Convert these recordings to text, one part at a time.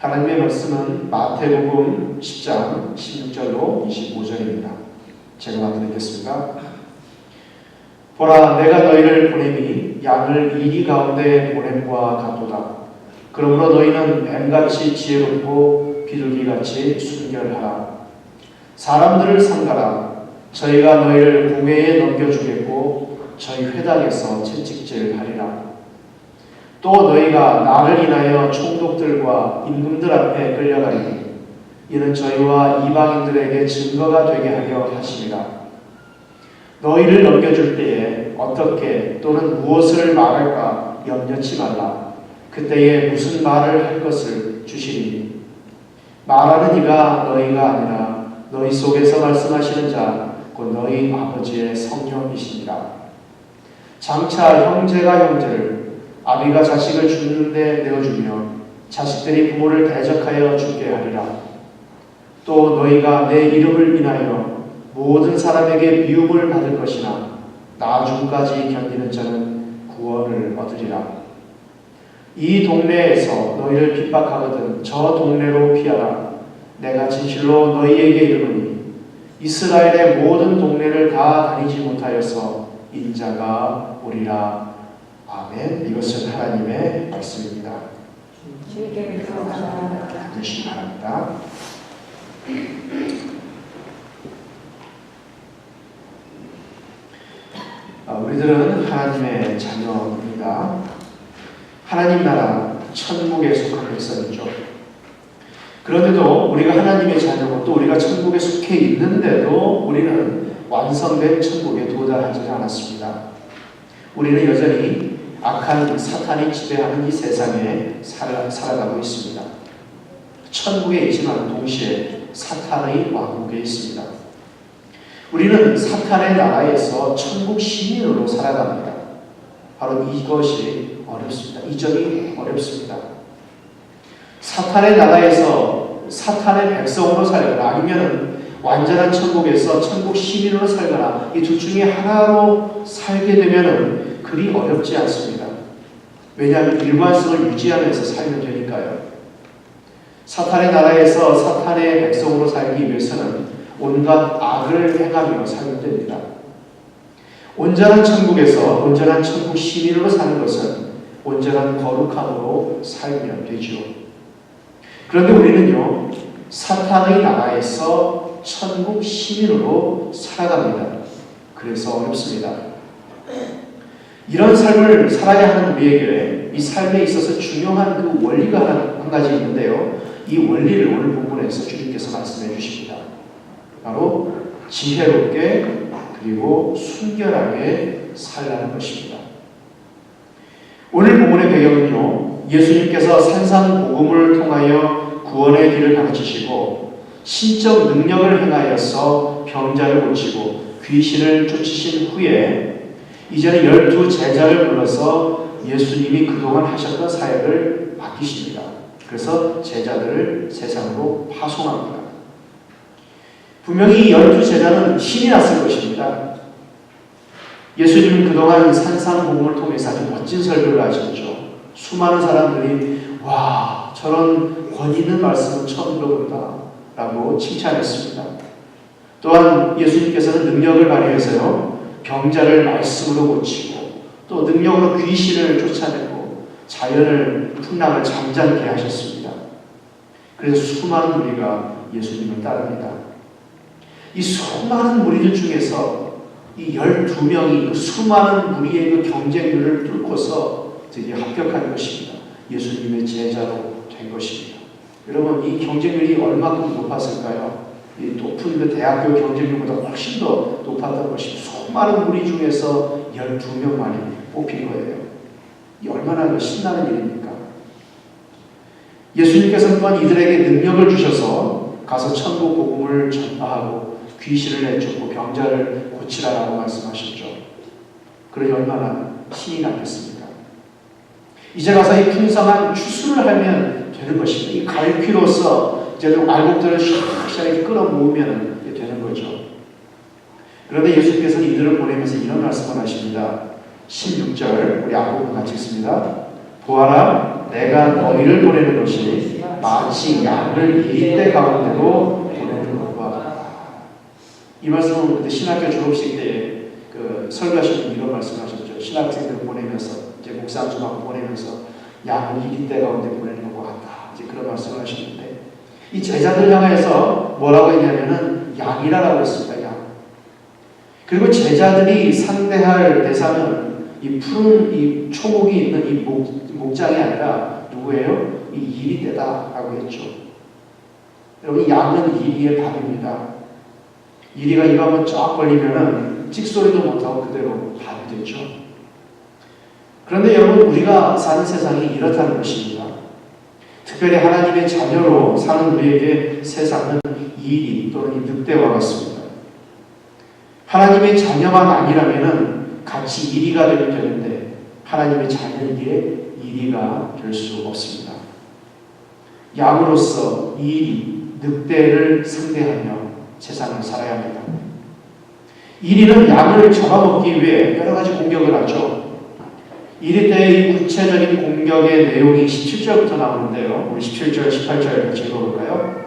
하나님의 말씀은 마태복음 10장 16절로 25절입니다. 제가 맡드리겠습니다. 보라, 내가 너희를 보내니 양을 이리 가운데 보냄과 같도다. 그러므로 너희는 뱀같이 지혜롭고 비둘기같이 순결하라. 사람들을 삼가라. 저희가 너희를 공회에 넘겨주겠고 저희 회당에서 채찍질하리라. 또 너희가 나를 인하여 총독들과 임금들 앞에 끌려가리니 이는 저희와 이방인들에게 증거가 되게 하려 하심이라. 너희를 넘겨줄 때에 어떻게 또는 무엇을 말할까 염려치 말라. 그때에 무슨 말을 할 것을 주시리니 말하는 이가 너희가 아니라 너희 속에서 말씀하시는 자 곧 너희 아버지의 성령이시니라. 장차 형제가 형제를 아비가 자식을 죽는데 내어주며 자식들이 부모를 대적하여 죽게 하리라. 또 너희가 내 이름을 인하여 모든 사람에게 미움을 받을 것이나 나중까지 견디는 자는 구원을 얻으리라. 이 동네에서 너희를 핍박하거든 저 동네로 피하라. 내가 진실로 너희에게 이르노니 이스라엘의 모든 동네를 다 다니지 못하여서 인자가 오리라. 아멘. 이것은 하나님의 말씀입니다. 주시기 바랍니다. 우리들은 하나님의 자녀입니다. 하나님 나라 천국에 속한 백성이죠. 그런데도 우리가 하나님의 자녀고 또 우리가 천국에 속해 있는데도 우리는 완성된 천국에 도달하지 않았습니다. 우리는 여전히 악한 사탄이 지배하는 이 세상에 살아가고 있습니다. 천국에 있지만 동시에 사탄의 왕국에 있습니다. 우리는 사탄의 나라에서 천국 시민으로 살아갑니다. 바로 이것이 어렵습니다. 이 점이 어렵습니다. 사탄의 나라에서 사탄의 백성으로 살거나 아니면 완전한 천국에서 천국 시민으로 살거나 이 둘 중에 하나로 살게 되면 그리 어렵지 않습니다. 왜냐하면 일관성을 유지하면서 살면 되니까요. 사탄의 나라에서 사탄의 백성으로 살기 위해서는 온갖 악을 행하며 살면 됩니다. 온전한 천국에서 온전한 천국 시민으로 사는 것은 온전한 거룩함으로 살면 되죠. 그런데 우리는요, 사탄의 나라에서 천국 시민으로 살아갑니다. 그래서 어렵습니다. 이런 삶을 살아야 하는 우리에게 이 삶에 있어서 중요한 그 원리가 한 가지 있는데요. 이 원리를 오늘 본문에서 주님께서 말씀해 주십니다. 바로 지혜롭게 그리고 순결하게 살라는 것입니다. 오늘 본문의 배경은요, 예수님께서 산상복음을 통하여 구원의 길을 가르치시고 신적 능력을 행하여서 병자를 고치고 귀신을 쫓으신 후에 이제는 12 제자를 불러서 예수님이 그동안 하셨던 사역을 맡기십니다. 그래서 제자들을 세상으로 파송합니다. 분명히 12 제자는 신이 났을 것입니다. 예수님은 그동안 산상복음을 통해서 아주 멋진 설교를 하셨죠. 수많은 사람들이 와, 저런 권위 있는 말씀을 처음 들어본다 라고 칭찬했습니다. 또한 예수님께서는 능력을 발휘해서요, 병자를 말씀으로 고치고 또 능력으로 귀신을 쫓아내고 자연을 풍랑을 잠잠케 하셨습니다. 그래서 수많은 무리가 예수님을 따릅니다. 이 수많은 무리들 중에서 이 12명이 그 수많은 무리의 그 경쟁률을 뚫고서 드디어 합격한 것입니다. 예수님의 제자로 된 것입니다. 여러분, 이 경쟁률이 얼마큼 높았을까요? 이 높은 그 대학교 경쟁률보다 훨씬 더 높았던 것입니다. 수많은 무리 중에서 12명만이 뽑힌 거예요. 이 얼마나 신나는 일입니까? 예수님께서는 또한 이들에게 능력을 주셔서 가서 천국 복음을 전파하고 귀신을 내쫓고 병자를 고치라라고 말씀하셨죠. 그러니 얼마나 신이 났겠습니까? 이제 가서 이 풍성한 추수를 하면 되는 것입니다. 이 갈퀴로서 이제 알곡들을 샥샥 끌어모으면 되는 거죠. 그런데 예수님께서는 이들을 보내면서 이런 말씀을 하십니다. 16절 우리 앞부분 같이 읽습니다. 보아라, 내가 너희를 보내는 것이 마치 양을 이리떼 가운데로 보내는 것과 같다. 이 말씀은 그때 신학교 졸업식 때 그 설교하신 분 이런 말씀하셨죠. 신학생들 보내면서 이제 목사 좀 하고 보내면서 양을 이리떼 가운데 보내는 것과 같다. 이제 그런 말씀을 하셨는데 이 제자들 향해서 뭐라고 했냐면은 양이라고 했습니다. 양. 그리고 제자들이 상대할 대상은 이 푸른 이 초목이 있는 이 목장이 아니라 누구예요? 이 이리떼다라고 했죠. 여러분, 양은 이리의 밥입니다. 이리가 입 한번 쫙 벌리면은 찍소리도 못하고 그대로 밥이 되죠. 그런데 여러분, 우리가 사는 세상이 이렇다는 것입니다. 특별히 하나님의 자녀로 사는 우리에게 세상은 이리 또는 이 늑대와 같습니다. 하나님의 자녀만 아니라면은 같이 이리가 되면 되는데 하나님의 자녀에게 이리가 될 수 없습니다. 양으로서 이리, 늑대를 상대하며 세상을 살아야 합니다. 이리는 양을 잡아먹기 위해 여러 가지 공격을 하죠. 이리 때의 구체적인 공격의 내용이 17절부터 나오는데요. 우리 17절, 18절 같이 읽어볼까요?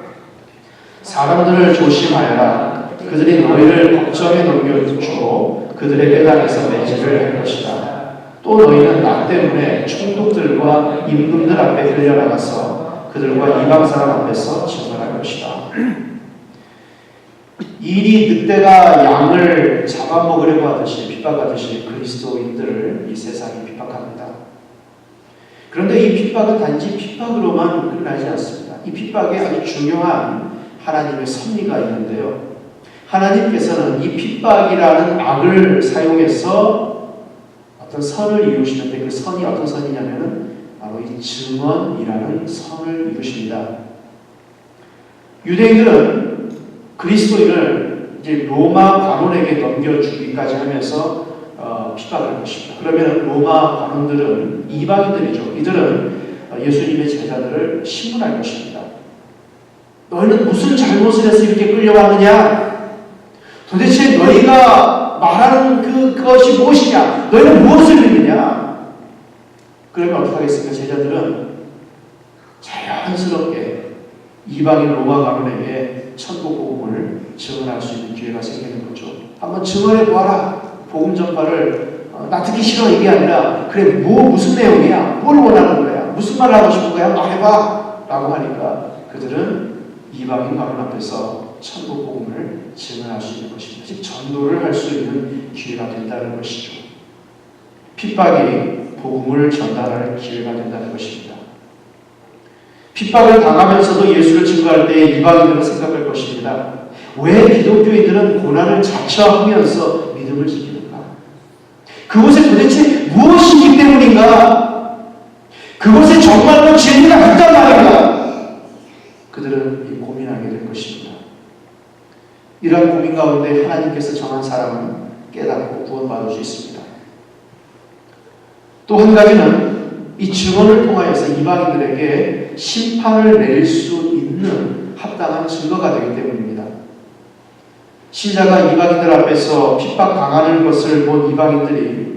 사람들을 조심하여라. 그들이 너희를 걱정에 넘겨주고 그들의 배당에서 매질을 할 것이다. 또 너희는 나 때문에 총독들과 임금들 앞에 끌려나가서 그들과 이방 사람 앞에서 증언할 것이다. 이리 늑대가 양을 잡아먹으려고 하듯이 핍박하듯이 그리스도인들을 이 세상이 핍박합니다. 그런데 이 핍박은 단지 핍박으로만 끝나지 않습니다. 이 핍박에 아주 중요한 하나님의 섭리가 있는데요. 하나님께서는 이 핍박이라는 악을 사용해서 어떤 선을 이루시는데 그 선이 어떤 선이냐면은 바로 이 증언이라는 선을 이루십니다. 유대인들은 그리스도인을 이제 로마 관원에게 넘겨주기까지 하면서 핍박을 것입니다. 그러면 로마 관원들은 이방인들이죠. 이들은 예수님의 제자들을 신문할 것입니다. 너희는 무슨 잘못을 해서 이렇게 끌려왔느냐? 도대체 너희가 말하는 그것이 무엇이냐? 너희는 무엇을 믿느냐? 그러면 어떻게 하겠습니까? 제자들은 자연스럽게 이방인 로마 관원에게 천국 복음을 증언할 수 있는 기회가 생기는 거죠. 한번 증언해 보아라. 복음 전파를 나 듣기 싫어 이게 아니라 그래 무슨 내용이야? 뭘 원하는 거야? 무슨 말을 하고 싶은 거야? 말해봐 라고 하니까 그들은 이방인 관원 앞에서 천국 복음을 증언할 수 있는 것입니다. 즉 전도를 할 수 있는 기회가 된다는 것이죠. 핍박이 복음을 전달할 기회가 된다는 것입니다. 핍박을 당하면서도 예수를 증거할 때 이방인들은 생각할 것입니다. 왜 기독교인들은 고난을 자처하면서 믿음을 지키는가? 그곳에 도대체 무엇이 있기 때문인가? 그곳에 정말로 진리가 있단 말인가? 그들은 고민하게 될 것입니다. 이러한 고민 가운데 하나님께서 정한 사람은 깨닫고 구원받을 수 있습니다. 또 한 가지는 이 증언을 통하여서 이방인들에게 심판을 내릴 수 있는 합당한 증거가 되기 때문입니다. 신자가 이방인들 앞에서 핍박당하는 것을 본 이방인들이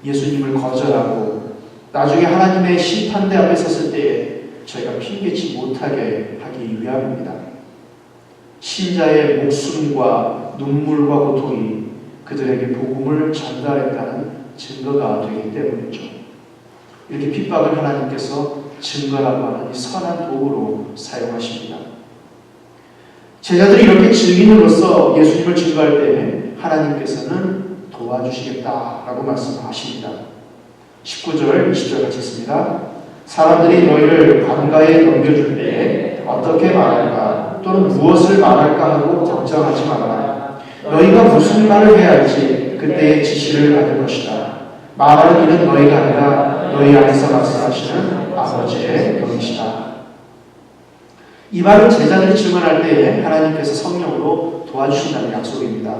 예수님을 거절하고 나중에 하나님의 심판대 앞에 섰을 때에 저희가 핑계치 못하게 하기 위함입니다. 신자의 목숨과 눈물과 고통이 그들에게 복음을 전달했다는 증거가 되기 때문이죠. 이렇게 핍박을 하나님께서 증거라고 하는 이 선한 도구로 사용하십니다. 제자들이 이렇게 증인으로서 예수님을 증거할 때 하나님께서는 도와주시겠다라고 말씀하십니다. 19절, 20절 같이 있습니다. 사람들이 너희를 관가에 넘겨줄 때 어떻게 말할까 또는 무엇을 말할까 하고 걱정하지 말아라. 너희가 무슨 말을 해야 할지 그때의 지시를 받을 것이다. 말하는 이는 너희가 아니라 너희 안에서 말씀하시는 아버지의 영이시다. 이 말은 제자들이 증언할 때에 하나님께서 성령으로 도와주신다는 약속입니다.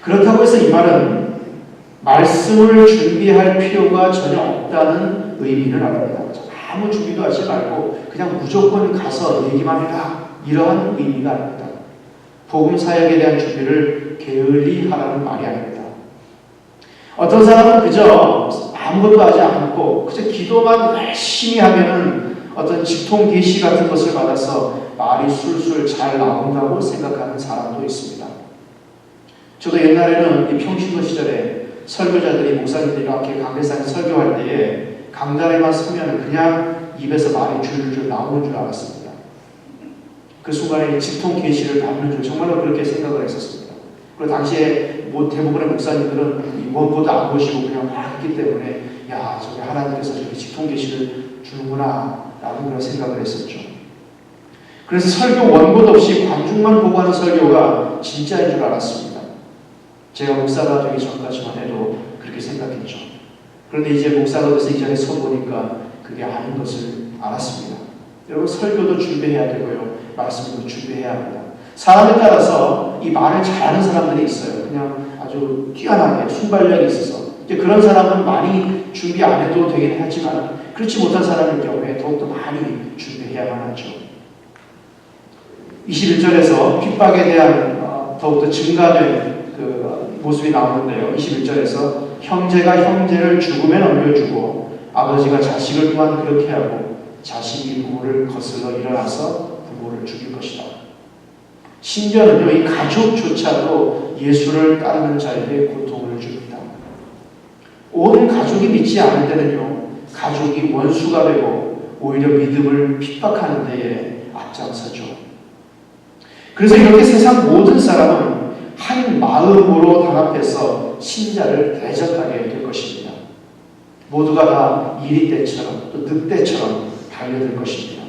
그렇다고 해서 이 말은 말씀을 준비할 필요가 전혀 없다는 의미는 아닙니다. 아무 준비도 하지 말고 그냥 무조건 가서 얘기만 해라. 이러한 의미가 아닙니다. 복음 사역에 대한 준비를 게을리 하라는 말이 아닙니다. 어떤 사람은 그저 아무것도 하지 않고 그저 기도만 열심히 하면은 어떤 직통 계시 같은 것을 받아서 말이 술술 잘 나온다고 생각하는 사람도 있습니다. 저도 옛날에는 이 평신도 시절에 설교자들이 목사님들이 이렇게 강대상에 설교할 때에 강단에만 서면 그냥 입에서 말이 줄줄 나오는 줄 알았습니다. 그 순간에 직통 계시를 받는 줄 정말로 그렇게 생각을 했었습니다. 그리고 당시에 대부분의 목사님들은 원고도 안 보시고 그냥 막 했기 때문에 야, 저게 하나님께서 저렇게 직통 계시를 주는구나 라는 그런 생각을 했었죠. 그래서 설교 원고도 없이 관중만 보고 하는 설교가 진짜인 줄 알았습니다. 제가 목사가 되기 전까지만 해도 그렇게 생각했죠. 그런데 이제 목사가 돼서 이 자리에 서보니까 그게 아닌 것을 알았습니다. 여러분, 설교도 준비해야 되고요, 말씀도 준비해야 합니다. 사람에 따라서 이 말을 잘하는 사람들이 있어요. 그냥 아주 뛰어나게 순발력이 있어서 그런 사람은 많이 준비 안 해도 되긴 하지만 그렇지 못한 사람의 경우에 더욱더 많이 준비해야만 하죠. 21절에서 핍박에 대한 더욱더 증가된 그 모습이 나오는데요. 21절에서 형제가 형제를 죽음에 넘겨주고 아버지가 자식을 또한 그렇게 하고 자식이 부모를 거슬러 일어나서 부모를 죽일 것이다. 심지어는요, 이 가족조차도 예수를 따르는 자에게 고통을 줍니다. 온 가족이 믿지 않을 때는요, 가족이 원수가 되고 오히려 믿음을 핍박하는 데에 앞장서죠. 그래서 이렇게 세상 모든 사람은 한 마음으로 단합해서 신자를 대적하게 될 것입니다. 모두가 다 이리 때처럼 또 늑대처럼 달려들 것입니다.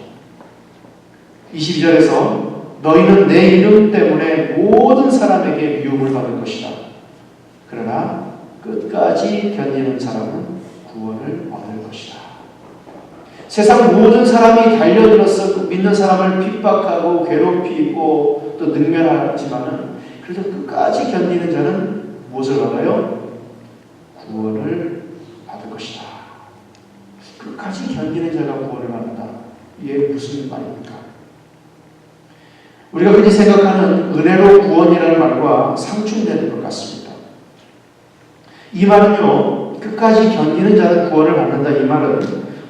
22절에서 너희는 내 이름 때문에 모든 사람에게 미움을 받을 것이다. 그러나 끝까지 견디는 사람은 구원을 얻을 것이다. 세상 모든 사람이 달려들어서 믿는 사람을 핍박하고 괴롭히고 또 능멸하지만은 그래도 끝까지 견디는 자는 무엇을 받아요? 구원을 받을 것이다. 끝까지 견디는 자가 구원을 받는다. 이게 무슨 말입니까? 우리가 흔히 생각하는 은혜로 구원이라는 말과 상충되는 것 같습니다. 이 말은요, 끝까지 견디는 자는 구원을 받는다. 이 말은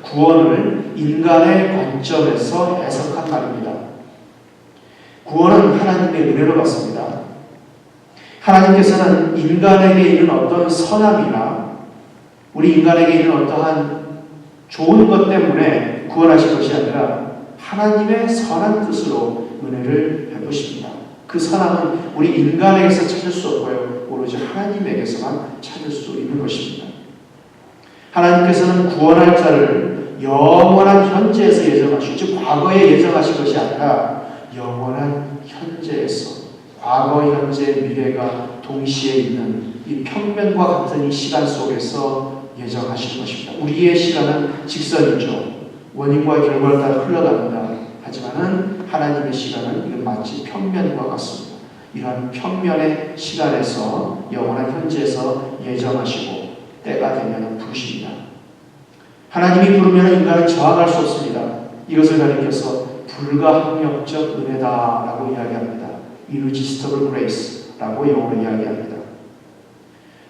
구원을 인간의 관점에서 해석한 말입니다. 구원은 하나님의 은혜로 받습니다. 하나님께서는 인간에게 있는 어떤 선함이나 우리 인간에게 있는 어떠한 좋은 것 때문에 구원하신 것이 아니라 하나님의 선한 뜻으로 은혜를 베푸십니다. 그 선함은 우리 인간에게서 찾을 수 없고요, 오로지 하나님에게서만 찾을 수 있는 것입니다. 하나님께서는 구원할 자를 영원한 현재에서 예정하시고, 즉 과거에 예정하신 것이 아니라 영원한 현재에서, 과거, 현재, 미래가 동시에 있는 이 평면과 같은 이 시간 속에서 예정하신 것입니다. 우리의 시간은 직선이죠. 원인과 결과를 따라 흘러갑니다. 하지만은 하나님의 시간은 이건 마치 평면과 같습니다. 이러한 평면의 시간에서 영원한 현재에서 예정하시고 때가 되면 부르십니다. 하나님이 부르면 인간은 저항할 수 없습니다. 이것을 가리켜서 불가항력적 은혜다라고 이야기합니다. Irresistible Grace라고 영어로 이야기합니다.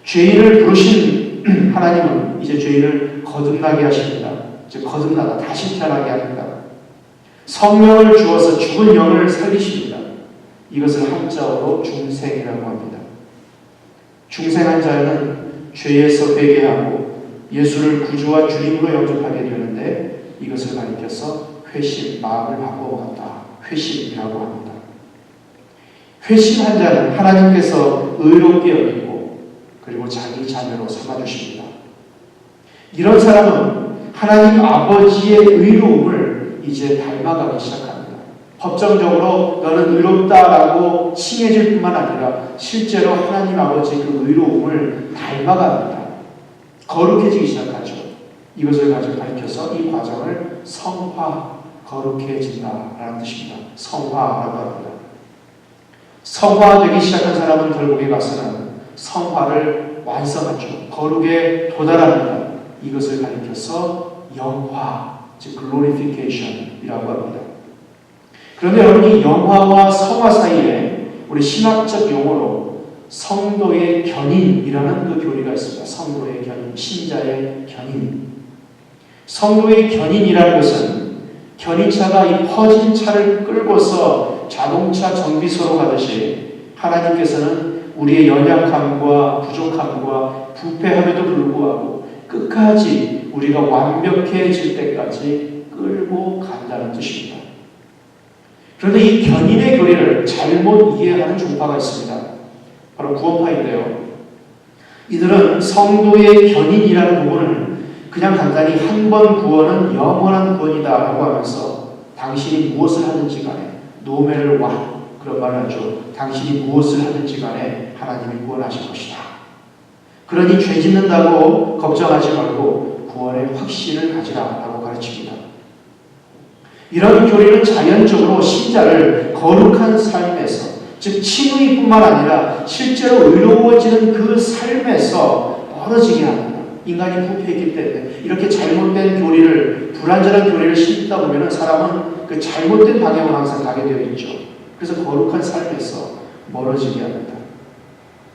죄인을 부르신 하나님은 이제 죄인을 거듭나게 하십니다. 즉 거듭나다, 다시 태어나게 합니다. 성령을 주어서 죽은 영을 살리십니다. 이것을 한자어로 중생이라고 합니다. 중생한 자는 죄에서 회개하고 예수를 구주와 주님으로 영접하게 되는데 이것을 가리켜서 회심, 마음을 바꿔먹었다. 회심이라고 합니다. 회심한 자는 하나님께서 의롭게 여기고 그리고 자기 자녀로 삼아주십니다. 이런 사람은 하나님 아버지의 의로움을 이제 닮아가기 시작합니다. 법정적으로 너는 의롭다라고 칭해질 뿐만 아니라 실제로 하나님 아버지의 그 의로움을 닮아갑니다. 거룩해지기 시작하죠. 이것을 가리켜서 이 과정을 성화, 거룩해진다라는 뜻입니다. 성화라고 합니다. 성화되기 시작한 사람은 결국에 가서는 성화를 완성하죠. 거룩에 도달합니다. 이것을 가리켜서 영화, 즉 glorification이라고 합니다. 그런데 여러분, 이 영화와 성화 사이에 우리 신학적 용어로 성도의 견인이라는 그 교리가 있습니다. 성도의 견인, 신자의 견인. 성도의 견인이라는 것은 견인차가 이 퍼진 차를 끌고서 자동차 정비소로 가듯이 하나님께서는 우리의 연약함과 부족함과 부패함에도 불구하고 끝까지 우리가 완벽해질 때까지 끌고 간다는 뜻입니다. 그런데 이 견인의 교리를 잘못 이해하는 종파가 있습니다. 바로 구원파인데요. 이들은 성도의 견인이라는 부분을 그냥 간단히 한 번 구원은 영원한 구원이다라고 하면서 당신이 무엇을 하든지 간에 노매를 와 그런 말을 하죠. 당신이 무엇을 하든지 간에 하나님이 구원하실 것이다. 그러니 죄 짓는다고 걱정하지 말고 구원의 확신을 가지라라고 가르칩니다. 이런 교리는 자연적으로 신자를 거룩한 삶에서, 즉 칭의뿐만 아니라 실제로 의로워지는 그 삶에서 멀어지게 합니다. 인간이 부패했기 때문에 이렇게 잘못된 교리를, 불완전한 교리를 신다 보면 사람은 그 잘못된 방향으로 항상 가게 되어 있죠. 그래서 거룩한 삶에서 멀어지게 합니다.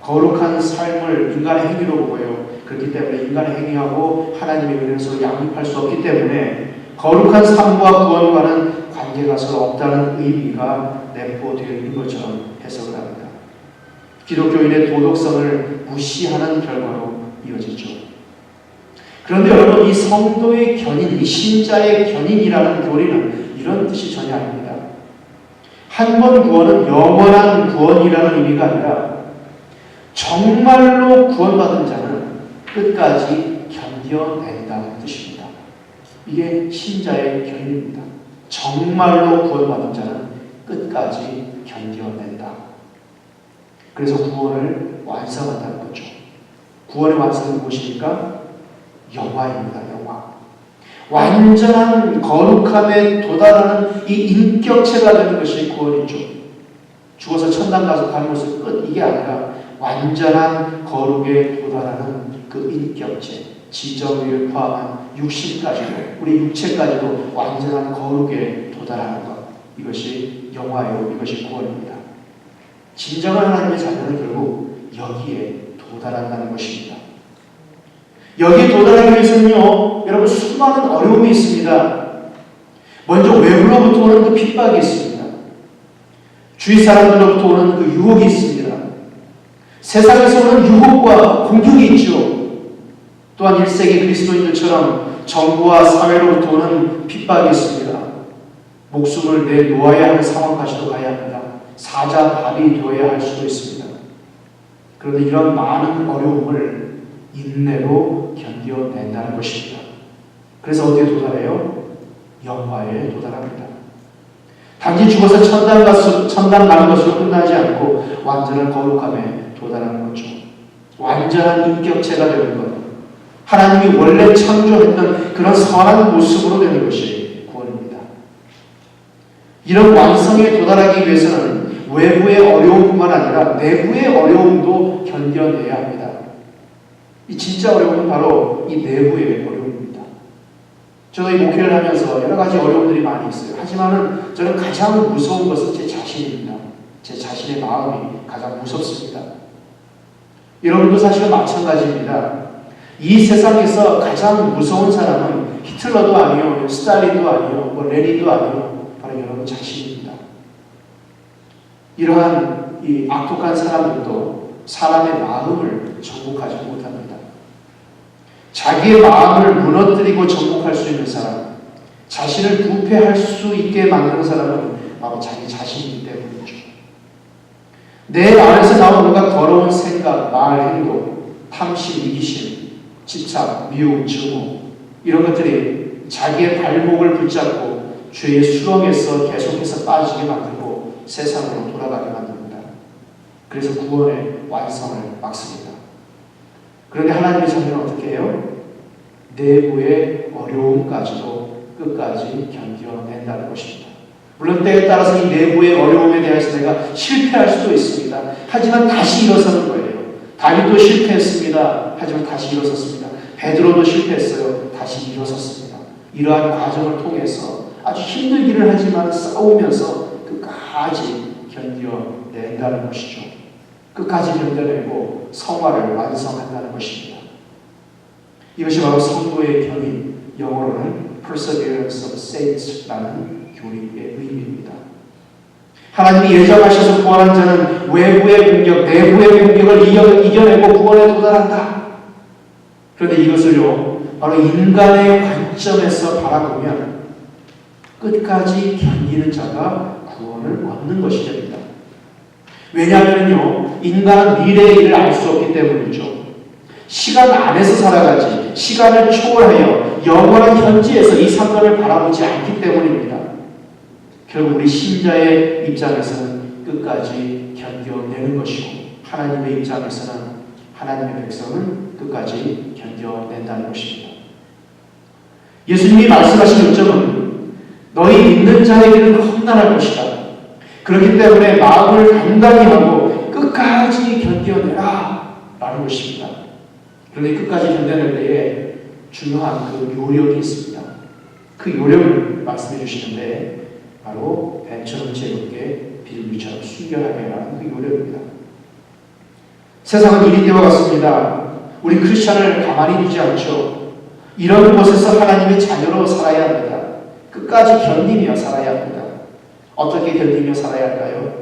거룩한 삶을 인간의 행위로 보고요. 그렇기 때문에 인간의 행위하고 하나님의 은혜를 서로 양립할 수 없기 때문에 거룩한 삶과 구원과는 관계가 서로 없다는 의미가 내포되어 있는 것처럼 해석을 합니다. 기독교인의 도덕성을 무시하는 결과로 이어지죠. 그런데 여러분, 이 성도의 견인, 이 신자의 견인이라는 교리는 이런 뜻이 전혀 아닙니다. 한 번 구원은 영원한 구원이라는 의미가 아니라 정말로 구원받은 자는 끝까지 견뎌낸다는 뜻입니다. 이게 신자의 견인입니다. 정말로 구원받은 자는 끝까지 견뎌낸다. 그래서 구원을 완성한다는 거죠. 구원의 완성은 무엇입니까? 영화입니다. 영화. 완전한 거룩함에 도달하는 이 인격체가 되는 것이 구원이죠. 죽어서 천당 가서 가는 것은 끝, 이게 아니라 완전한 거룩에 도달하는 그 인격체, 지정의를 포함한 육신까지도, 우리 육체까지도 완전한 거룩에 도달하는 것, 이것이 영화예요. 이것이 구원입니다. 진정한 하나님의 자녀는 결국 여기에 도달한다는 것입니다. 여기에 도달하기 위해서는요, 여러분, 수많은 어려움이 있습니다. 먼저 외부로부터 오는 그 핍박이 있습니다. 주위 사람들로부터 오는 그 유혹이 있습니다. 세상에서 오는 유혹과 공격이 있죠. 또한 1세기 그리스도인들처럼 정부와 사회로부터 오는 핍박이 있습니다. 목숨을 내놓아야 하는 상황까지도 가야 합니다. 사자밥이 되어야 할 수도 있습니다. 그런데 이런 많은 어려움을 인내로 견뎌낸다는 것입니다. 그래서 어디에 도달해요? 영화에 도달합니다. 단지 죽어서 천당 가는 것으로 끝나지 않고 완전한 거룩함에 도달하는 거죠. 완전한 인격체가 되는 것, 하나님이 원래 창조했던 그런 선한 모습으로 되는 것이 구원입니다. 이런 완성에 도달하기 위해서는 외부의 어려움뿐만 아니라 내부의 어려움도 견뎌내야 합니다. 이 진짜 어려움은 바로 이 내부의 어려움입니다. 저도 이 목회를 하면서 여러 가지 어려움들이 많이 있어요. 하지만은 저는 가장 무서운 것은 제 자신입니다. 제 자신의 마음이 가장 무섭습니다. 여러분도 사실은 마찬가지입니다. 이 세상에서 가장 무서운 사람은 히틀러도 아니요, 스탈린도 아니요, 레닌도 아니요, 바로 여러분 자신입니다. 이러한 이 악독한 사람들도 사람의 마음을 정복하지 못합니다. 자기의 마음을 무너뜨리고 정복할 수 있는 사람, 자신을 부패할 수 있게 만드는 사람은 바로 자기 자신이기 때문이죠. 내 안에서 나오는 뭔가 더러운 생각, 말, 행동, 탐심, 이기심, 집착, 미움, 증오, 이런 것들이 자기의 발목을 붙잡고 죄의 수렁에서 계속해서 빠지게 만들고 세상으로 돌아가게 만듭니다. 그래서 구원의 완성을 막습니다. 그런데 하나님의 자녀는 어떻게 해요? 내부의 어려움까지도 끝까지 견뎌낸다는 것입니다. 물론 때에 따라서 이 내부의 어려움에 대해서 내가 실패할 수도 있습니다. 하지만 다시 일어서는 거예요. 다윗도 실패했습니다. 하지만 다시 일어섰습니다. 베드로도 실패했어요. 다시 일어섰습니다. 이러한 과정을 통해서 아주 힘들기를 하지만 싸우면서 끝까지 견뎌낸다는 것이죠. 끝까지 견뎌내고 성화를 완성한다는 것입니다. 이것이 바로 성도의 견인, 영어로는 perseverance of saints라는 교리의 의미입니다. 하나님이 예정하셔서 구원한 자는 외부의 공격, 내부의 공격을 이겨내고 구원에 도달한다. 그런데 이것을요, 바로 인간의 관점에서 바라보면 끝까지 견디는 자가 구원을 얻는 것이 됩니다. 왜냐하면요, 인간은 미래의 일을 알 수 없기 때문이죠. 시간 안에서 살아가지, 시간을 초월하여 영원한 현지에서 이 사건을 바라보지 않기 때문입니다. 결국 우리 신자의 입장에서는 끝까지 견뎌내는 것이고, 하나님의 입장에서는 하나님의 백성은 끝까지 견뎌낸다는 것입니다. 예수님이 말씀하신 요점은 너희 믿는 자에게는 험난할 것이다. 그렇기 때문에 마음을 단단히 하고 끝까지 견뎌내라 라는 것입니다. 그런데 끝까지 견뎌낼 때에 중요한 그 요령이 있습니다. 그 요령을 말씀해 주시는데 바로 뱀처럼 즐겁게 비둘기처럼 순결하게 라는 그 요령입니다. 세상은 이리 되어갔습니다. 우리 크리스찬을 가만히 두지 않죠. 이런 곳에서 하나님의 자녀로 살아야 합니다. 끝까지 견디며 살아야 합니다. 어떻게 견디며 살아야 할까요?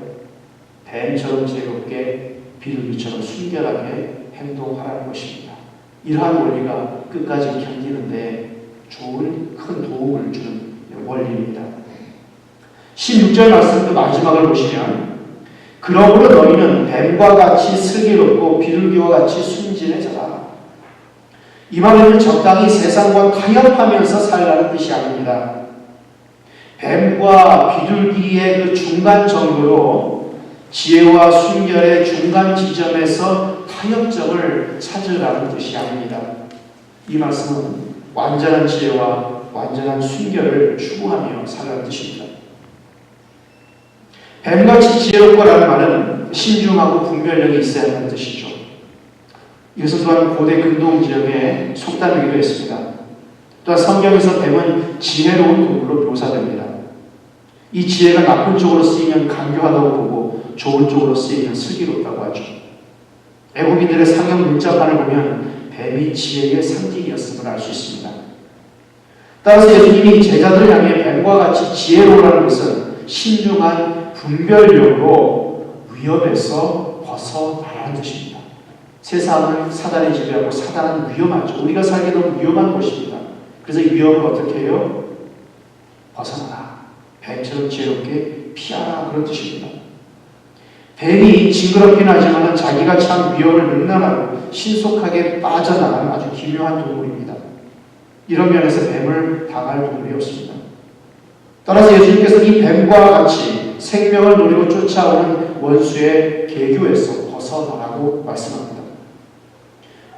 뱀처럼 즐겁게 비둘기처럼 순결하게 행동하라는 것입니다. 이러한 원리가 끝까지 견디는데 좋은 큰 도움을 주는 원리입니다. 16절 말씀도 마지막을 보시면 그러므로 너희는 뱀과 같이 슬기롭고 비둘기와 같이 순진해져라. 이 말은 적당히 세상과 타협하면서 살라는 뜻이 아닙니다. 뱀과 비둘기의 그 중간 정도로 지혜와 순결의 중간 지점에서 타협점을 찾으라는 뜻이 아닙니다. 이 말씀은 완전한 지혜와 완전한 순결을 추구하며 살라는 뜻입니다. 뱀같이 지혜롭고라는 말은 신중하고 분별력이 있어야 하는 뜻이죠. 이것은 또한 고대 근동 지역의 속담이기도 했습니다. 또한 성경에서 뱀은 지혜로운 동물로 묘사됩니다. 이 지혜가 나쁜 쪽으로 쓰이면 강교하다고 보고 좋은 쪽으로 쓰이면 슬기롭다고 하죠. 애국인들의 상형 문자판을 보면 뱀이 지혜의 상징이었음을 알 수 있습니다. 따라서 예수님이 제자들 향해 뱀과 같이 지혜로우라는 것은 신중한 분별력으로 위험에서 벗어나라는 뜻입니다. 세상은 사단이 지배하고 사단은 위험하죠. 우리가 살기 너무 위험한 곳입니다. 그래서 이 위험을 어떻게 해요? 벗어나라. 뱀처럼 지혜롭게 피하라 그런 뜻입니다. 뱀이 징그럽긴 하지만 자기가 참 위험을 능란하고 신속하게 빠져나가는 아주 기묘한 동물입니다. 이런 면에서 뱀을 당할 동물이 없습니다. 따라서 예수님께서 이 뱀과 같이 생명을 노리고 쫓아오는 원수의 계교에서 벗어나라고 말씀합니다.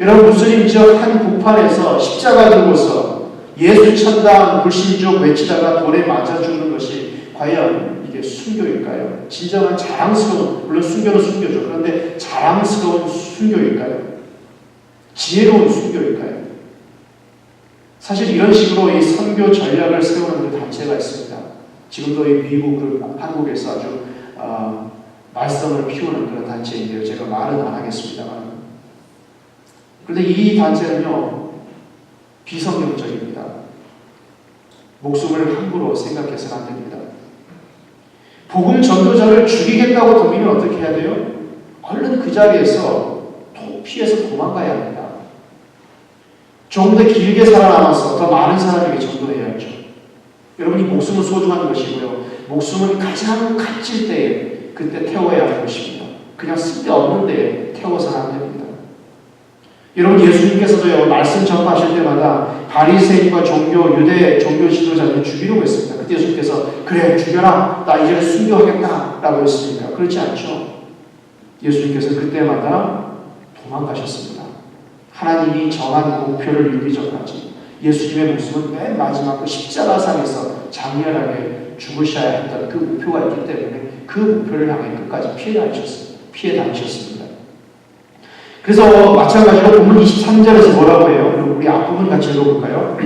여러분, 무슬림 지역 한 북판에서 십자가 들고서 예수 천당 불신족 외치다가 돌에 맞아 죽는 것이 과연 이게 순교일까요? 진정한 자랑스러운, 물론 순교는 순교죠. 그런데 자랑스러운 순교일까요? 지혜로운 순교일까요? 사실 이런 식으로 이 선교 전략을 세우는 그 단체가 있습니다. 지금도 이 미국, 한국에서 아주 말썽을 피우는 그런 단체인데요. 제가 말은 안 하겠습니다만. 그런데 이 단체는요, 비성경적입니다. 목숨을 함부로 생각해서는 안 됩니다. 복음 전도자를 죽이겠다고 들리면 어떻게 해야 돼요? 얼른 그 자리에서 피해서 도망가야 합니다. 좀 더 길게 살아남아서 더 많은 사람에게 전도해야죠. 여러분이 목숨은 소중한 것이고요. 목숨은 가장 값질 때에 그때 태워야 하는 것입니다. 그냥 쓸데없는 데에 태워서는 안 됩니다. 여러분, 예수님께서도요, 말씀 전파하실 때마다 바리새인과 유대 종교 지도자들을 죽이려고 했습니다. 그때 예수님께서 그래 죽여라, 나 이제 순교하겠다 라고 했습니다. 그렇지 않죠. 예수님께서 그때마다 도망가셨습니다. 하나님이 정한 목표를 이루기 전까지 예수님의 목숨은 맨 마지막 그 십자가상에서 장렬하게 죽으셔야 했던 그 목표가 있기 때문에 그 목표를 향해 끝까지 피해 다니셨습니다. 그래서 마찬가지로 본문 23절에서 뭐라고 해요? 우리 앞부분 같이 읽어볼까요?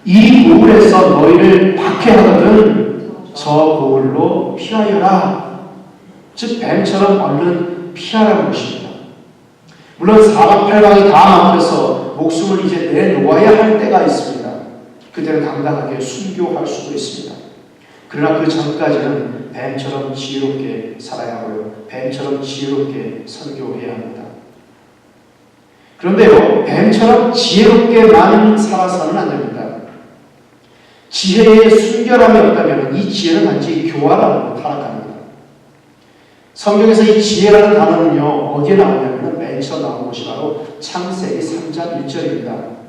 이 고울에서 너희를 박해하거든 저 고울로 피하여라. 즉 뱀처럼 얼른 피하라는 것입니다. 물론 사방팔방이 다 막혀서 목숨을 이제 내놓아야 할 때가 있습니다. 그때는 당당하게 순교할 수도 있습니다. 그러나 그 전까지는 뱀처럼 지혜롭게 살아야 하고요. 뱀처럼 지혜롭게 선교해야 합니다. 그런데요, 뱀처럼 지혜롭게만 살아서는 안 됩니다. 지혜에 순결함이 없다면 이 지혜는 단지 교활함으로 타락합니다. 성경에서 이 지혜라는 단어는요, 어디에 나오냐면 맨 처음 나온 곳이 바로 창세기 3장 1절입니다.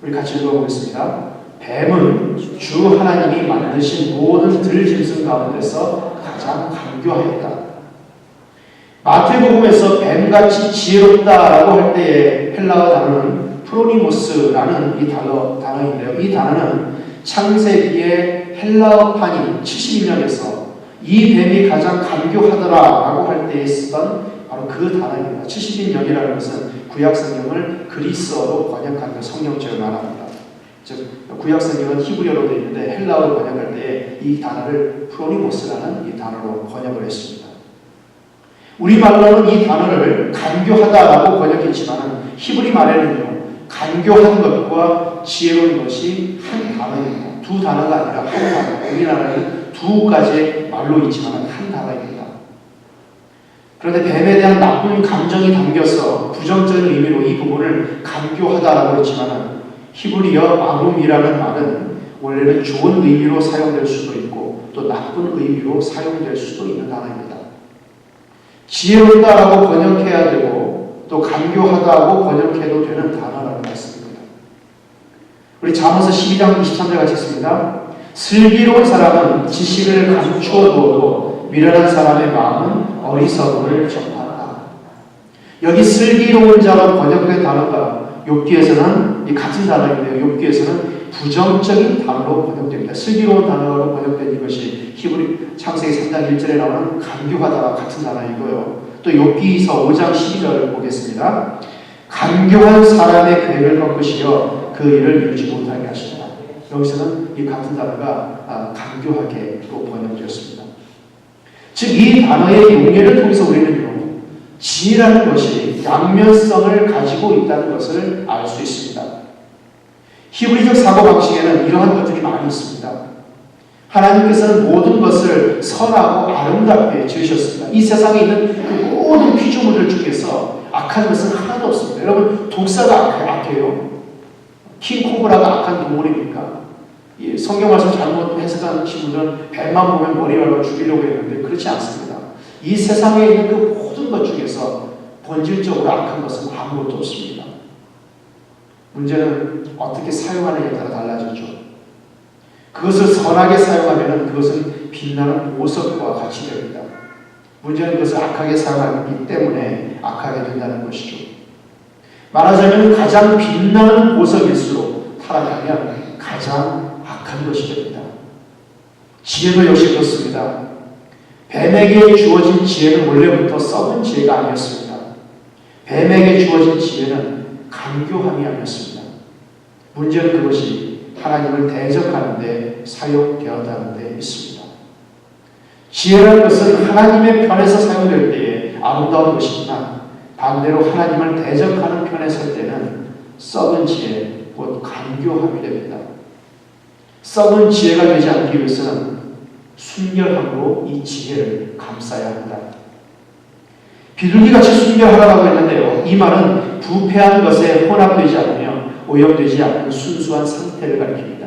우리 같이 읽어보겠습니다. 뱀은 주 하나님이 만드신 모든 들짐승 가운데서 가장 강교하였다. 마태복음에서 뱀같이 지혜롭다라고 할 때의 헬라어 단어는 프로니모스라는 이 단어인데요. 이 단어는 창세기의 헬라어판이 72년에서 이 뱀이 가장 강교하더라라고 할 때에 쓰던 바로 그 단어입니다. 70년이라는 것은 구약 성경을 그리스어로 번역한 성경책을 말합니다. 즉 구약 성경은 히브리어로 되어 있는데 헬라어로 번역할 때에 이 단어를 프로니모스라는 이 단어로 번역을 했습니다. 우리말로는 이 단어를 간교하다라고 번역했지만 히브리 말에는요, 간교한 것과 지혜로운 것이 한 단어입니다. 두 단어가 아니라 한 단어. 우리나라에는 두 가지의 말로 있지만 한 단어입니다. 그런데 뱀에 대한 나쁜 감정이 담겨서 부정적인 의미로 이 부분을 간교하다라고 했지만 히브리어 아룸이라는 말은 원래는 좋은 의미로 사용될 수도 있고 또 나쁜 의미로 사용될 수도 있는 단어입니다. 지혜롭다라고 번역해야 되고 또 간교하다고 번역해도 되는 단어라는 말씀입니다. 우리 잠언서 12장 23절 같이 읽습니다. 슬기로운 사람은 지식을 감추어 두어도 미련한 사람의 마음은 어리석음을 접한다. 여기 슬기로운 자로 번역된 단어가 욥기에서는 이 같은 단어인데요. 욥기에서는 부정적인 단어로 번역됩니다. 슬기로운 단어로 번역된 이것이 히브리 창세기 3장 1절에 나오는 간교하다와 같은 단어이고요. 또 욥기서 5장 12절을 보겠습니다. 간교한 사람의 계획을 꺾으시어 그 일을 이루지 못하게 하신다. 여기서는 이 같은 단어가 간교하게로 번역되었습니다. 즉 이 단어의 용례를 통해서 우리는요, 지혜라는 것이 양면성을 가지고 있다는 것을 알 수 있습니다. 히브리적 사고방식에는 이러한 것들이 많이 있습니다. 하나님께서는 모든 것을 선하고 아름답게 지으셨습니다. 이 세상에 있는 그 모든 피조물들 중에서 악한 것은 하나도 없습니다. 여러분, 독사가 악해요? 킹코브라가 악한 동물입니까? 성경 말씀 잘못 해석하는 친구들은 뱀만 보면 머리 말고 죽이려고 했는데 그렇지 않습니다. 이 세상에 있는 그 모든 것 중에서 본질적으로 악한 것은 아무것도 없습니다. 문제는 어떻게 사용하느냐에 따라 달라지죠. 그것을 선하게 사용하면 그것은 빛나는 보석과 같이 됩니다. 문제는 그것을 악하게 사용하기 때문에 악하게 된다는 것이죠. 말하자면 가장 빛나는 보석일수록 타락하면 가장 악한 것이 됩니다. 지혜도 역시 그렇습니다. 뱀에게 주어진 지혜는 원래부터 썩은 지혜가 아니었습니다. 뱀에게 주어진 지혜는 간교함이 아니었습니다. 문제는 그것이 하나님을 대적하는 데 사용되었다는 데 있습니다. 지혜라는 것은 하나님의 편에서 사용될 때에 아름다운 것이지만 반대로 하나님을 대적하는 편에 설 때는 썩은 지혜, 곧 간교함이 됩니다. 썩은 지혜가 되지 않기 위해서는 순결함으로 이 지혜를 감싸야 합니다. 비둘기같이 순결하라고 했는데요. 이 말은 부패한 것에 혼합되지 않으며 오염되지 않는 순수한 상태를 가리킵니다.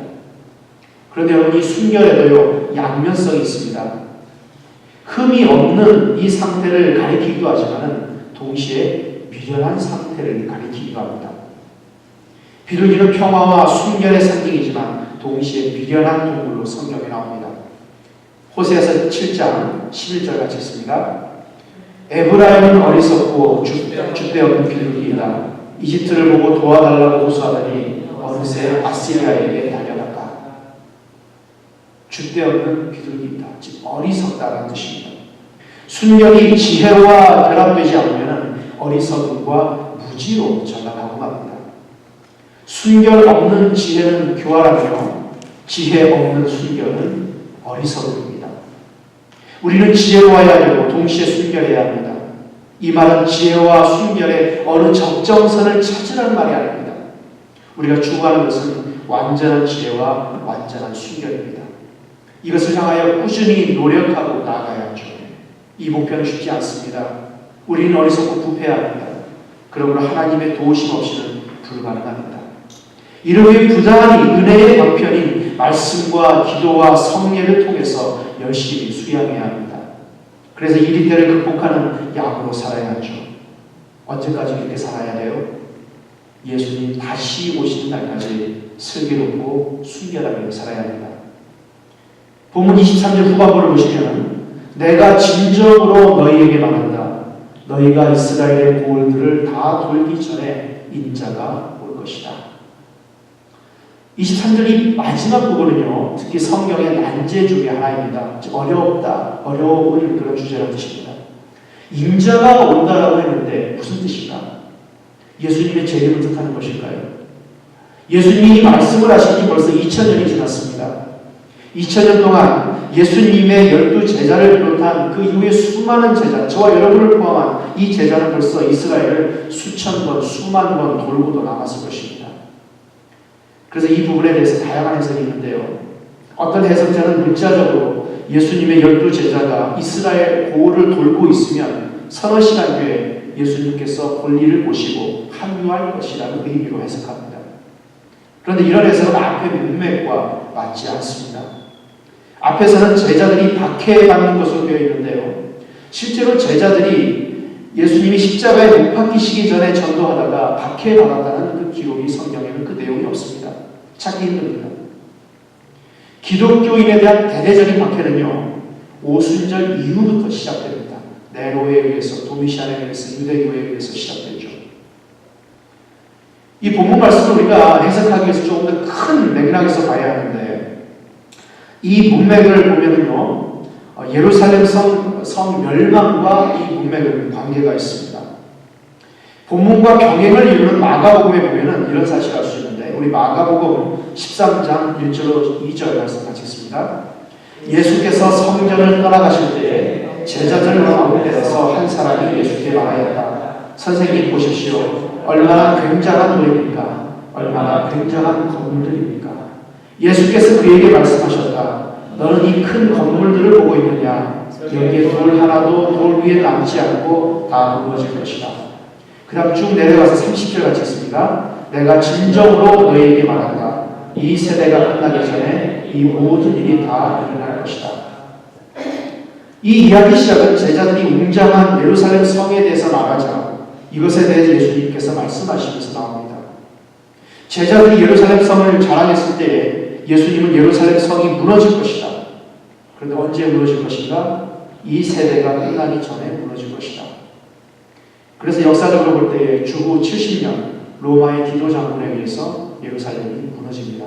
그런데 여러분, 이 순결에도요, 양면성이 있습니다. 흠이 없는 이 상태를 가리키기도 하지만 동시에 미련한 상태를 가리키기도 합니다. 비둘기는 평화와 순결의 상징이지만 동시에 미련한 동물로 성경에 나옵니다. 호세아서 7장 11절 같이 읽습니다. 에브라임은 어리석고 줏대 없는 비둘기이다. 이집트를 보고 도와달라고 호소하더니 어느새 아시리아에게 달려갔다. 줏대 없는 비둘기이다. 즉 어리석다는 뜻입니다. 순결이 지혜와 결합되지 않으면 어리석음과 무지로 전락하고 맙니다. 순결 없는 지혜는 교활하며 지혜 없는 순결은 어리석음입니다. 우리는 지혜로워야 되고 동시에 순결해야 합니다. 이 말은 지혜와 순결의 어느 적정선을 찾으라는 말이 아닙니다. 우리가 추구하는 것은 완전한 지혜와 완전한 순결입니다. 이것을 향하여 꾸준히 노력하고 나아가야 하죠. 이 목표는 쉽지 않습니다. 우리는 어리석고 부패합니다. 그러므로 하나님의 도우심 없이는 불가능합니다. 이를 위해 부단히 은혜의 방편인 말씀과 기도와 성례를 통해서 열심히 수양해야 합니다. 그래서 이 때를 극복하는 약으로 살아야 하죠. 언제까지 이렇게 살아야 돼요? 예수님 다시 오시는 날까지 슬기롭고 순결하게 살아야 합니다. 본문 23절 후반부를 보시면 내가 진정으로 너희에게 말한다. 너희가 이스라엘의 고을들을 다 돌기 전에 인자가 올 것이다. 23절이 마지막 부분은요, 특히 성경의 난제 중에 하나입니다. 어렵다, 어려운 그런 주제라는 뜻입니다. 인자가 온다라고 했는데 무슨 뜻인가? 예수님의 재림을 뜻하는 것일까요? 예수님이 말씀을 하신 지 벌써 2000년이 지났습니다. 2000년 동안 예수님의 12제자를 비롯한 그 이후에 수많은 제자, 저와 여러분을 포함한 이 제자는 벌써 이스라엘을 수천 번, 수만 번 돌고도 남았을 것입니다. 그래서 이 부분에 대해서 다양한 해석이 있는데요. 어떤 해석자는 문자적으로 예수님의 12제자가 이스라엘 고을을 돌고 있으면 서너 시간 뒤에 예수님께서 볼일을 보시고 합류할 것이라는 의미로 해석합니다. 그런데 이런 해석은 앞의 문맥과 맞지 않습니다. 앞에서는 제자들이 박해받는 것으로 되어 있는데요. 실제로 제자들이 예수님이 십자가에 못 박히시기 전에 전도하다가 박해받았다는 그 기록이 성경에는 그 내용이 없습니다. 찾기 힘듭니다. 기독교인에 대한 대대적인 박해는요, 오순절 이후부터 시작됩니다. 네로에 의해서, 도미시안에 의해서, 유대교에 의해서 시작되죠. 이 본문 말씀을 우리가 해석하기 위해서 조금 더 큰 맥락에서 봐야 하는데, 이 문맥을 보면은요, 예루살렘 성 멸망과 이 문맥은 관계가 있습니다. 본문과 병행을 이루는 마가복음에 보면은 이런 사실을 알 수 있는데, 우리 마가복음 13장 1절로 2절 말씀 같이 읽습니다. 예수께서 성전을 떠나가실 때에 제자들 가운데서 한 사람이 예수께 말하였다. 선생님 보십시오. 얼마나 굉장한 노래입니까? 얼마나 굉장한 건물들입니까? 예수께서 그에게 말씀하셨다. 너는 이 큰 건물들을 보고 있느냐? 여기에 돌 하나도 돌 위에 남지 않고 다 무너질 것이다. 그 다음 쭉 내려가서 30절 같이 있습니다. 내가 진정으로 너희에게 말한다. 이 세대가 끝나기 전에 이 모든 일이 다 일어날 것이다. 이 이야기 시작은 제자들이 웅장한 예루살렘 성에 대해서 말하자 이것에 대해 예수님께서 말씀하시면서 나옵니다. 제자들이 예루살렘 성을 자랑했을 때에 예수님은 예루살렘 성이 무너질 것이다. 그런데 언제 무너질 것인가? 이 세대가 끝나기 전에 무너질 것이다. 그래서 역사적으로 볼 때에 주후 70년 로마의 디도 장군에 의해서 예루살렘이 무너집니다.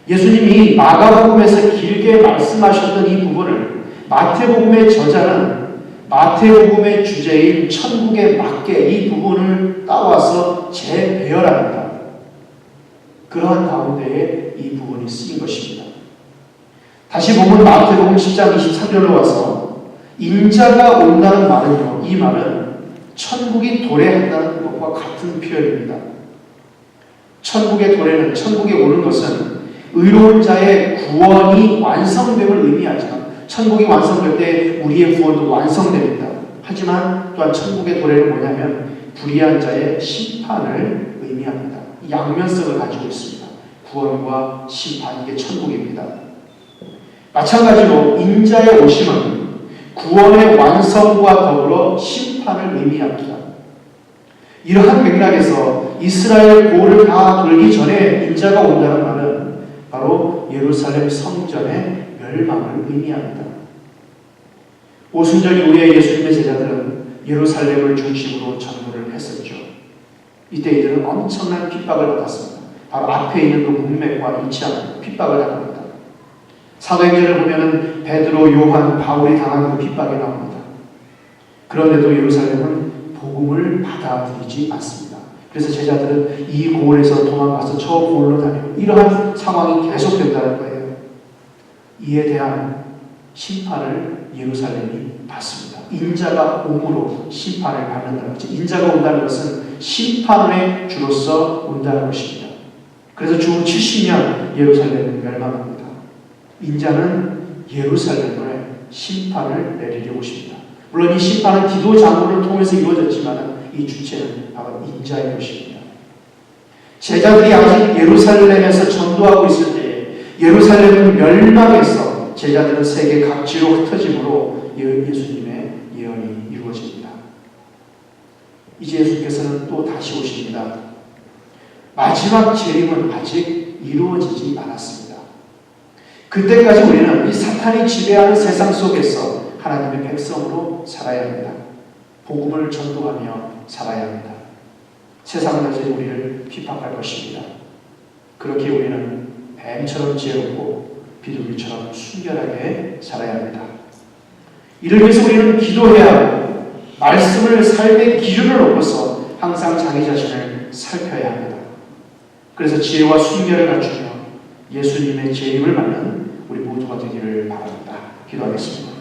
예수님이 마가복음에서 길게 말씀하셨던 이 부분을 마태복음의 저자는 마태복음의 주제인 천국에 맞게 이 부분을 따와서 재배열합니다. 그러한 가운데에 이 부분이 쓰인 것입니다. 다시 보면 마태복음 10장 23절로 와서 인자가 온다는 말은요, 이 말은 천국이 도래한다는 것과 같은 표현입니다. 천국의 도래는, 천국에 오는 것은 의로운 자의 구원이 완성됨을 의미하지만 천국이 완성될 때 우리의 구원도 완성됩니다. 하지만 또한 천국의 도래는 뭐냐면 불의한 자의 심판을 의미합니다. 양면성을 가지고 있습니다. 구원과 심판, 이게 천국입니다. 마찬가지로 인자의 오심은 구원의 완성과 더불어 심판을 의미합니다. 이러한 맥락에서 이스라엘 고을을 다 돌기 전에 인자가 온다는 말은 바로 예루살렘 성전의 멸망을 의미합니다. 오순절 이후에 예수님의 제자들은 예루살렘을 중심으로 전도를 했었죠. 이때 이들은 엄청난 핍박을 받았습니다. 바로 앞에 있는 그 문맥과 일치하는 핍박을 당합니다. 사도행전을 보면은 베드로, 요한, 바울이 당한 그 핍박이 나옵니다. 그런데도 예루살렘은 복음을 받아들이지 않습니다. 그래서 제자들은 이 고을에서 도망가서 저 고을로 다니고 이러한 상황이 계속된다는 거예요. 이에 대한 심판을 예루살렘이 받습니다. 인자가 옴으로 심판을 받는다는 거죠. 인자가 온다는 것은 심판의 주로서 온다는 것입니다. 그래서 주 70년 예루살렘은 멸망합니다. 인자는 예루살렘을 심판을 내리려고 오십니다. 물론 이 심판은 기도 장로를 통해서 이루어졌지만 이 주체는 바로 인자의 것입니다. 제자들이 아직 예루살렘에서 전도하고 있을 때 예루살렘은 멸망해서 제자들은 세계 각지로 흩어짐으로 예수님의 예언이 이루어집니다. 이제 예수께서는 또 다시 오십니다. 마지막 재림은 아직 이루어지지 않았습니다. 그때까지 우리는 이 사탄이 지배하는 세상 속에서 하나님의 백성으로 살아야 합니다. 복음을 전도하며 살아야 합니다. 세상은 이제 우리를 핍박할 것입니다. 그렇게 우리는 뱀처럼 지혜롭고 비둘기처럼 순결하게 살아야 합니다. 이를 위해서 우리는 기도해야 하고 말씀을 삶의 기준을 놓고서 항상 자기 자신을 살펴야 합니다. 그래서 지혜와 순결을 갖추며 예수님의 재림을 맞는 우리 모두가 되기를 바랍니다. 기도하겠습니다.